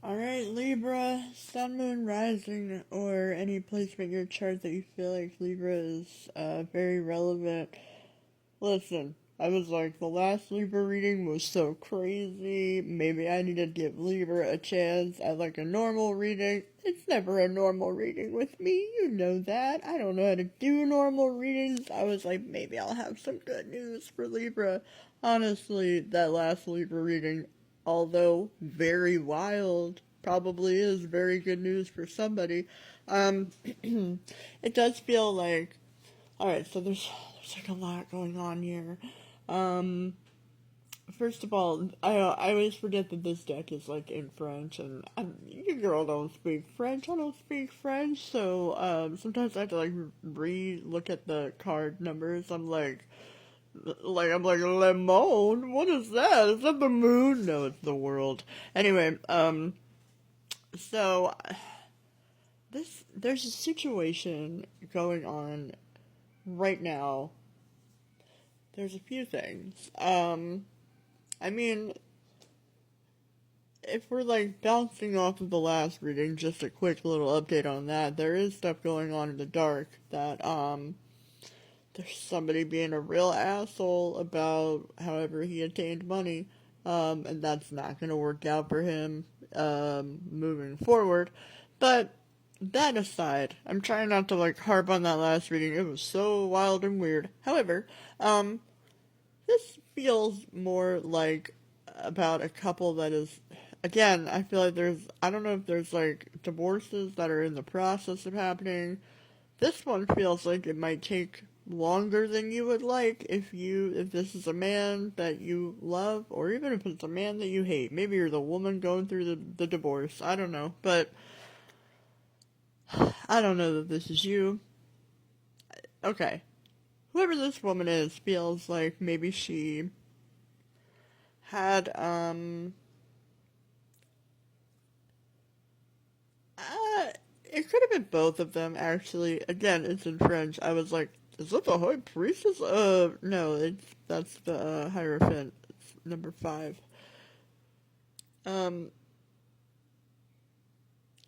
Alright, Libra, Sun, Moon, Rising, or any placement in your chart that you feel like Libra is very relevant. Listen, I was like, the last Libra reading was so crazy. Maybe I need to give Libra a chance at like a normal reading. It's never a normal reading with me, you know that. I don't know how to do normal readings. I was like, maybe I'll have some good news for Libra. Honestly, that last Libra reading, although very wild, probably is very good news for somebody. It does feel like, alright, so there's like a lot going on here. Um, First of all, I always forget that this deck is like in French, and you girl don't speak French. I don't speak French, so sometimes I have to like look at the card numbers. I'm like Le Monde. What is that? Is that the moon? No, it's the world. Anyway, so there's a situation going on right now. There's a few things. I mean, if we're like bouncing off of the last reading, just a quick little update on that. There is stuff going on in the dark that there's somebody being a real asshole about however he attained money, and that's not going to work out for him moving forward. But that aside, I'm trying not to like harp on that last reading. It was so wild and weird. However, this feels more like about a couple that is, again, I feel like I don't know if there's like divorces that are in the process of happening. This one feels like it might take longer than you would like if this is a man that you love, or even if it's a man that you hate. Maybe you're the woman going through the divorce. I don't know. But I don't know that this is you. Okay. Whoever this woman is feels like maybe she had it could have been both of them, actually. Again, it's in French. I was like, is that the High Priestess? No, that's the Hierophant. It's number 5. Um,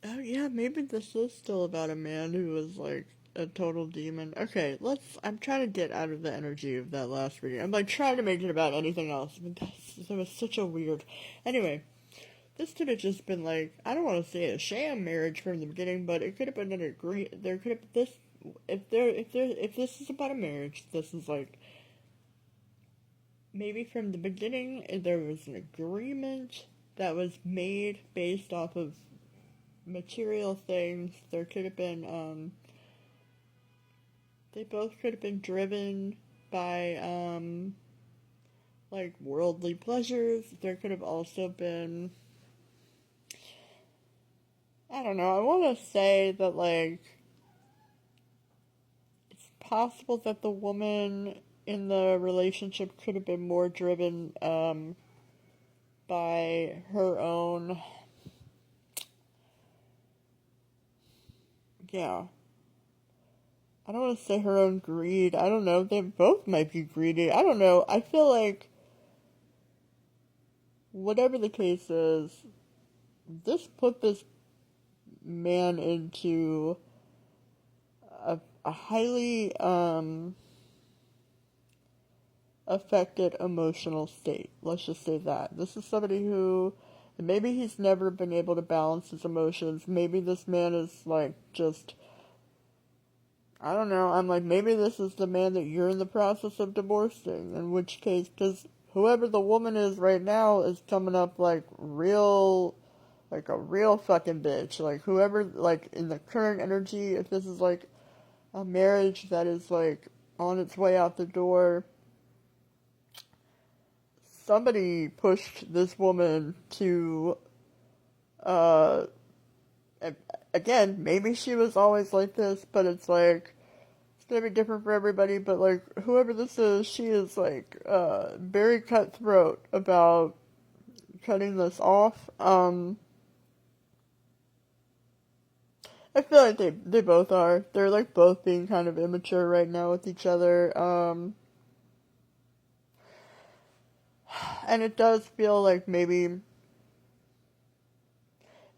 oh yeah, maybe this is still about a man who was like a total demon. Okay, I'm trying to get out of the energy of that last reading. I'm like trying to make it about anything else, but that was such a weird. Anyway, this could have just been like, I don't want to say a sham marriage from the beginning, but it could have been an agree. There could have this if this is about a marriage. This is like maybe from the beginning there was an agreement that was made based off of material things. There could have been they both could have been driven by like worldly pleasures. There could have also been, I don't know, I want to say that, like, it's possible that the woman in the relationship could have been more driven, by her own, yeah, I don't want to say her own greed. I don't know, they both might be greedy. I don't know, I feel like, whatever the case is, this put this man into a highly, affected emotional state. Let's just say that. This is somebody who maybe he's never been able to balance his emotions. Maybe this man is like just, I don't know. I'm like, maybe this is the man that you're in the process of divorcing. In which case, because whoever the woman is right now is coming up like a real fucking bitch. Like whoever, like in the current energy, if this is like a marriage that is like on its way out the door, somebody pushed this woman to, uh, again, maybe she was always like this, but it's like, it's gonna be different for everybody, but like, whoever this is, she is like, very cutthroat about cutting this off. I feel like they both are. They're like both being kind of immature right now with each other. And it does feel like maybe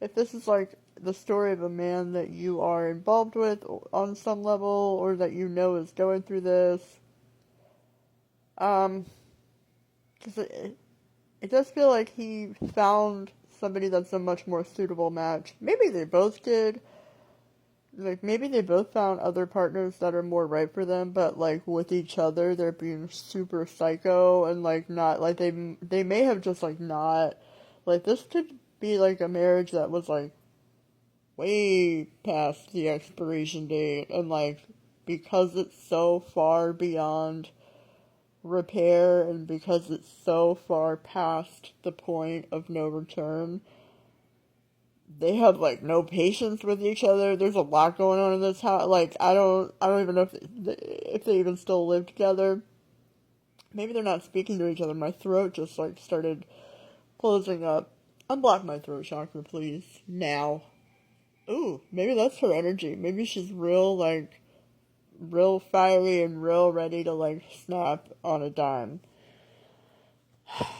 if this is like the story of a man that you are involved with on some level, or that you know is going through this, because it does feel like he found somebody that's a much more suitable match. Maybe they both did. Like, maybe they both found other partners that are more right for them, but, like, with each other, they're being super psycho, and, like, not, like, they may have just, like, not, like, this could be, like, a marriage that was, like, way past the expiration date, and, like, because it's so far beyond repair, and because it's so far past the point of no return, they have like no patience with each other. There's a lot going on in this house. Like, I don't even know if they even still live together. Maybe they're not speaking to each other. My throat just like started closing up. Unblock my throat chakra, please, now. Ooh, maybe that's her energy. Maybe she's real fiery and real ready to like snap on a dime.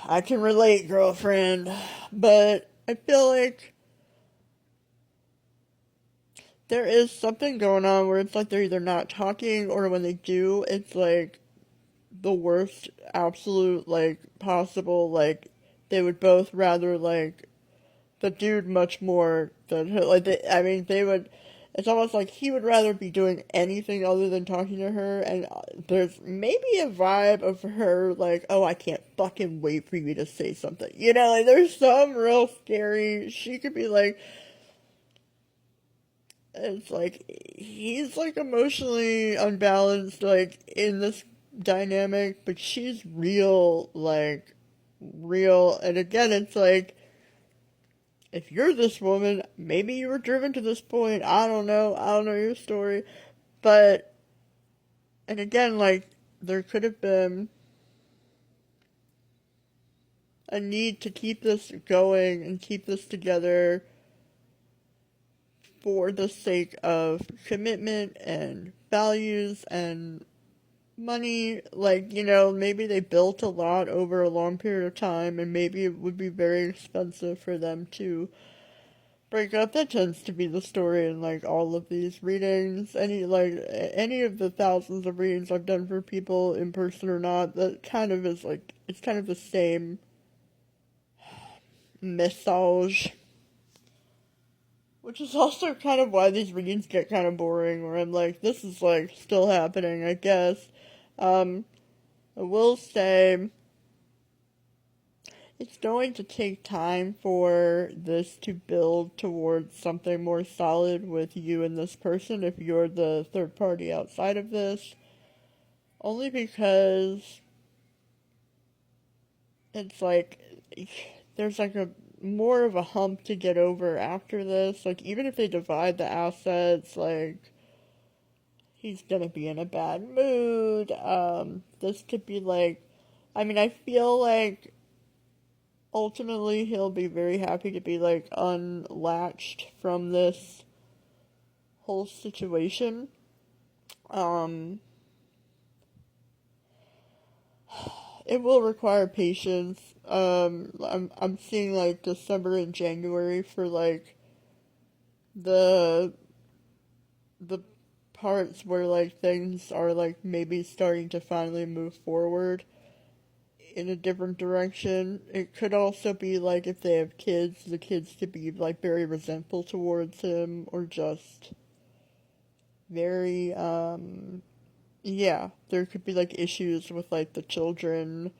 I can relate, girlfriend, but I feel like there is something going on where it's like they're either not talking, or when they do, it's like the worst absolute like possible, like they would both rather like the dude much more than her. Like they would, it's almost like he would rather be doing anything other than talking to her, and there's maybe a vibe of her like, oh, I can't fucking wait for you to say something, you know, like there's some real scary, she could be like, it's like he's like emotionally unbalanced like in this dynamic, but she's real, and again it's like, if you're this woman, maybe you were driven to this point. I don't know your story, but, and again, like, there could have been a need to keep this going and keep this together for the sake of commitment and values and money. Like, you know, maybe they built a lot over a long period of time, and maybe it would be very expensive for them to break up. That tends to be the story in like all of these readings. Any of the thousands of readings I've done for people in person or not, that kind of is like, it's kind of the same message. Which is also kind of why these readings get kind of boring, where I'm like, this is like still happening, I guess. I will say it's going to take time for this to build towards something more solid with you and this person if you're the third party outside of this. Only because it's like there's like a more of a hump to get over after this. Like, even if they divide the assets, like, he's gonna be in a bad mood. This could be like, I mean, I feel like ultimately he'll be very happy to be like unlatched from this whole situation. Um, it will require patience. I'm seeing like December and January for like the the parts where like things are like maybe starting to finally move forward in a different direction. It could also be like if they have kids, the kids could be like very resentful towards him, or just very yeah, there could be like issues with like the children,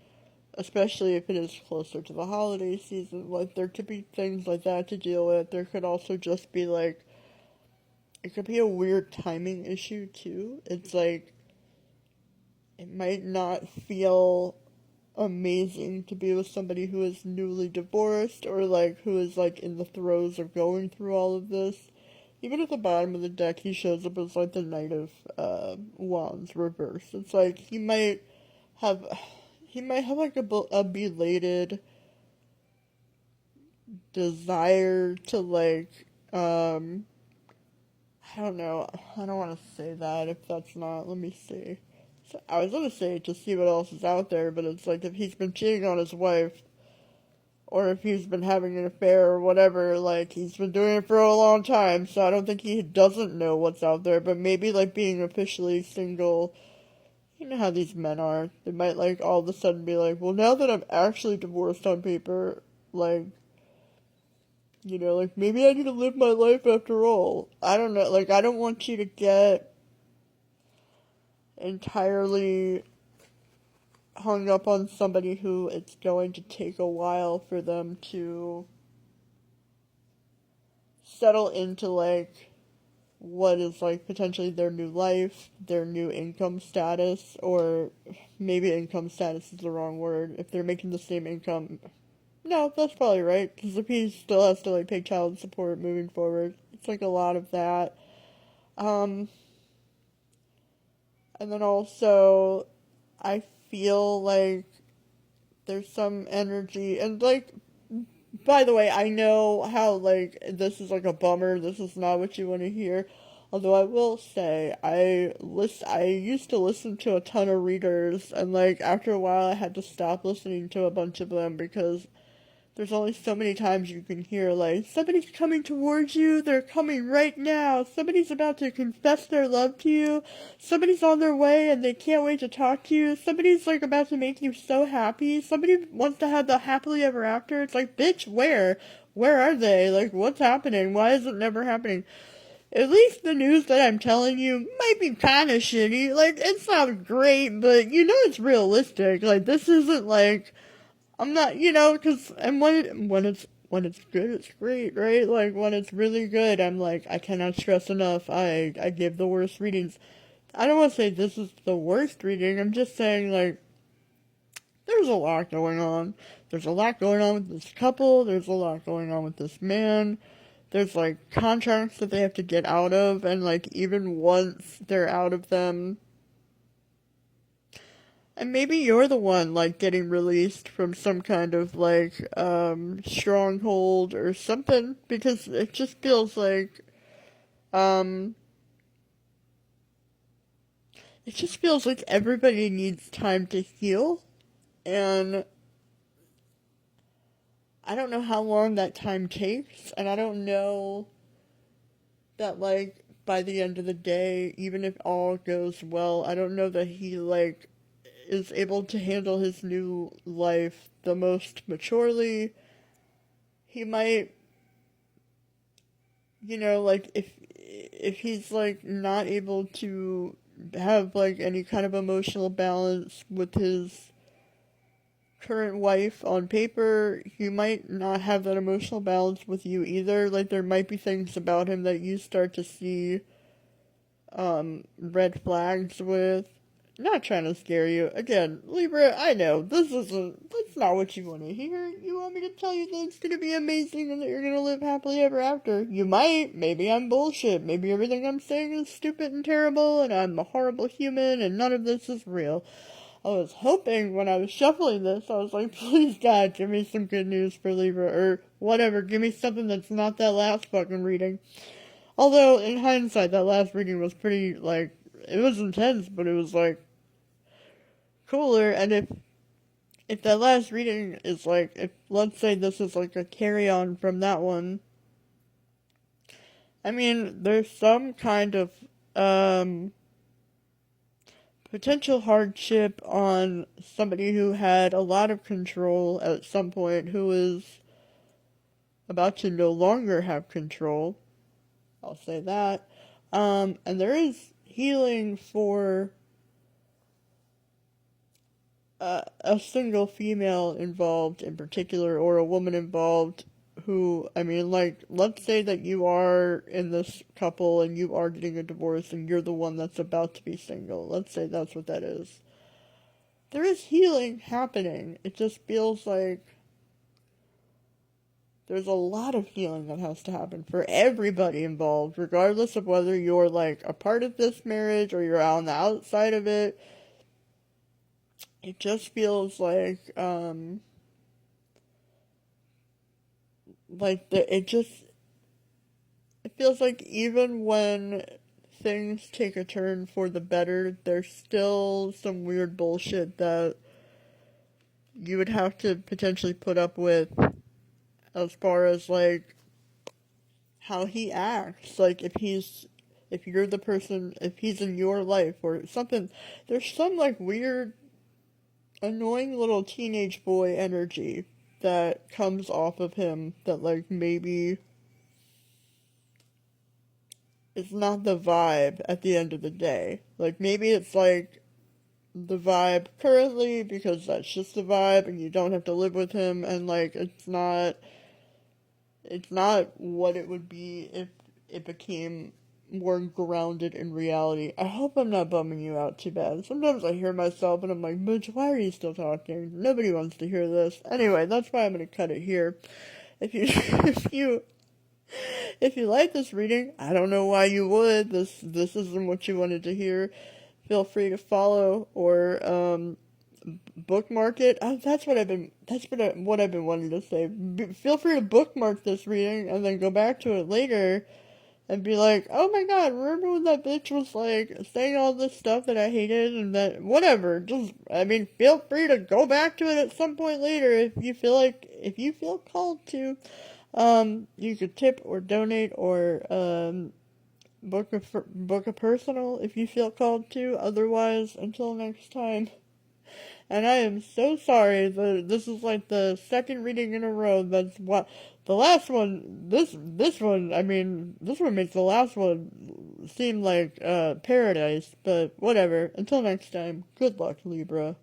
especially if it is closer to the holiday season. Like, there could be things like that to deal with. There could also just be like, it could be a weird timing issue too. It's like, it might not feel amazing to be with somebody who is newly divorced, or like who is like in the throes of going through all of this. Even at the bottom of the deck, he shows up as like the Knight of Wands reversed. It's like have he might have like a belated desire to like I don't know. I don't want to say that if that's not. Let me see. So I was gonna say to see what else is out there, but it's like if he's been cheating on his wife, or if he's been having an affair or whatever, like, he's been doing it for a long time, so I don't think he doesn't know what's out there, but maybe, like, being officially single, you know how these men are. They might, like, all of a sudden be like, well, now that I'm actually divorced on paper, like, you know, like, maybe I need to live my life after all. I don't know, like, I don't want you to get entirely hung up on somebody who it's going to take a while for them to settle into, like, what is, like, potentially their new life, their new income status, or maybe income status is the wrong word. If they're making the same income, no, that's probably right, because if he still has to, like, pay child support moving forward, it's, like, a lot of that. Um, and then also, I feel like there's some energy, and, like, by the way, I know how, like, this is, like, a bummer, this is not what you want to hear, although I will say, I used to listen to a ton of readers, and, like, after a while I had to stop listening to a bunch of them, because there's only so many times you can hear, like, somebody's coming towards you, they're coming right now, somebody's about to confess their love to you, somebody's on their way and they can't wait to talk to you, somebody's, like, about to make you so happy, somebody wants to have the happily ever after. It's like, bitch, where? Where are they? Like, what's happening? Why is it never happening? At least the news that I'm telling you might be kind of shitty. Like, it's not great, but you know it's realistic. Like, this isn't like, I'm not, you know, because and when it's good, it's great, right? Like when it's really good, I'm like, I cannot stress enough. I give the worst readings. I don't want to say this is the worst reading. I'm just saying, like, there's a lot going on. There's a lot going on with this couple. There's a lot going on with this man. There's, like, contracts that they have to get out of, and, like, even once they're out of them, and maybe you're the one, like, getting released from some kind of, like, stronghold or something, because it just feels like, um, it just feels like everybody needs time to heal, and I don't know how long that time takes, and I don't know that, like, by the end of the day, even if all goes well, I don't know that he, like, is able to handle his new life the most maturely. He might, you know, like, if he's, like, not able to have, like, any kind of emotional balance with his current wife on paper, he might not have that emotional balance with you either. Like, there might be things about him that you start to see red flags with. Not trying to scare you. Again, Libra, I know, that's not what you want to hear. You want me to tell you that it's gonna be amazing and that you're gonna live happily ever after. You might. Maybe I'm bullshit. Maybe everything I'm saying is stupid and terrible and I'm a horrible human and none of this is real. I was hoping when I was shuffling this, I was like, please God, give me some good news for Libra, or whatever, give me something that's not that last fucking reading. Although, in hindsight, that last reading was pretty, like, it was intense, but it was, like, cooler, and if that last reading is, like, if, let's say this is, like, a carry-on from that one, I mean, there's some kind of, potential hardship on somebody who had a lot of control at some point, who is about to no longer have control. I'll say that. And there is healing for a single female involved in particular, or a woman involved who, I mean, like, let's say that you are in this couple and you are getting a divorce and you're the one that's about to be single. Let's say that's what that is. There is healing happening. It just feels like there's a lot of healing that has to happen for everybody involved, regardless of whether you're, like, a part of this marriage or you're on the outside of it. It just feels like it feels like even when things take a turn for the better, there's still some weird bullshit that you would have to potentially put up with as far as like how he acts. Like if you're the person, if he's in your life or something, there's some like weird, annoying little teenage boy energy that comes off of him that like maybe it's not the vibe at the end of the day. Like maybe it's like the vibe currently because that's just the vibe and you don't have to live with him and like it's not what it would be if it became more grounded in reality. I hope I'm not bumming you out too bad. Sometimes I hear myself and I'm like, Mitch, why are you still talking? Nobody wants to hear this. Anyway, that's why I'm gonna cut it here. If you if you like this reading, I don't know why you would. This isn't what you wanted to hear. Feel free to follow or bookmark it. Oh, what I've been wanting to say. Feel free to bookmark this reading and then go back to it later and be like, oh my god, remember when that bitch was like saying all this stuff that I hated and that whatever. Just I mean, feel free to go back to it at some point later if you feel called to. You could tip or donate or book a personal if you feel called to. Otherwise, until next time. And I am so sorry that this is like the second reading in a row. That's what the last one. This one. I mean, this one makes the last one seem like paradise. But whatever. Until next time. Good luck, Libra.